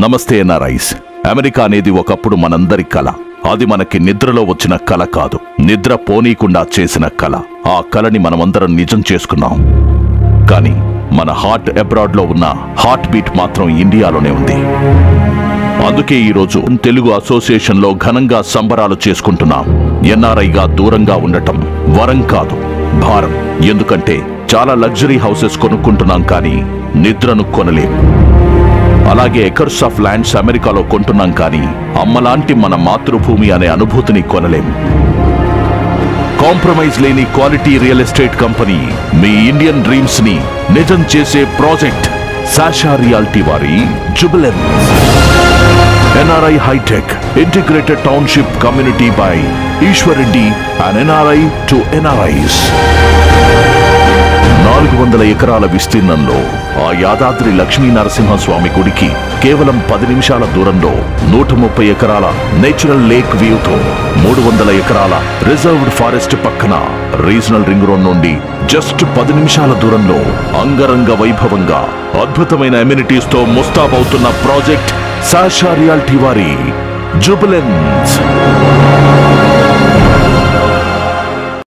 నమస్తే NRIs. America అనేది ఒకప్పుడు మనందరి కల. అది మనకి నిద్రలో వచ్చిన కల కాదు, నిద్ర పోనీకుండా చేసిన కల. ఆ కలని మనమందరం నిజం చేసుకున్నాం. కానీ మన హార్ట్ అబ్రాడ్ లో ఉన్న హార్ట్ బీట్ మాత్రం ఇండియాలోనే ఉంది. అందుకే ఈరోజు తెలుగు అసోసియేషన్ లో ఘనంగా సంబరాలు చేసుకుంటున్నాం. ఎన్ఆర్ఐగా దూరంగా ఉండటం వరం కాదు, భారం. ఎందుకంటే చాలా లగ్జరీ హౌసెస్ కొనుక్కుంటున్నాం, కానీ నిద్రను కొనలేం. అలాగే ఎకర్స్ ఆఫ్ ల్యాండ్స్ అమెరికాలో కొంటున్నాం, కానీ అమ్మలాంటి మన మాతృభూమి అనే అనుభూతిని కొనలేం. కాంప్రమైజ్ లేని క్వాలిటీ రియల్ ఎస్టేట్ కంపెనీ మీ ఇండియన్ డ్రీమ్స్ ని నిజం చేసే ప్రాజెక్ట్ సాషా రియాలిటీ వారి జుబిలెన్స్. NRI High-Tech Integrated Township Community by Ishwar Reddy and NRI to NRIs. 400 ఎకరాల విస్తీర్ణంలో ఆ యాదాద్రి లక్ష్మీ నరసింహస్వామి గుడికి కేవలం 10 నిమిషాల దూరంలో 130 ఎకరాల నేచురల్ లేక్ వ్యూతో 300 ఎకరాల రిజర్వ్డ్ ఫారెస్ట్ పక్కన రీజనల్ రింగ్ రోడ్ నుండి జస్ట్ 10 నిమిషాల దూరంలో అంగరంగ వైభవంగా అద్భుతమైన అమ్యూనిటీస్ తో ముస్తాబవుతున్న ప్రాజెక్ట్ సాషా రియాలిటీ వారి జుబిలెన్స్.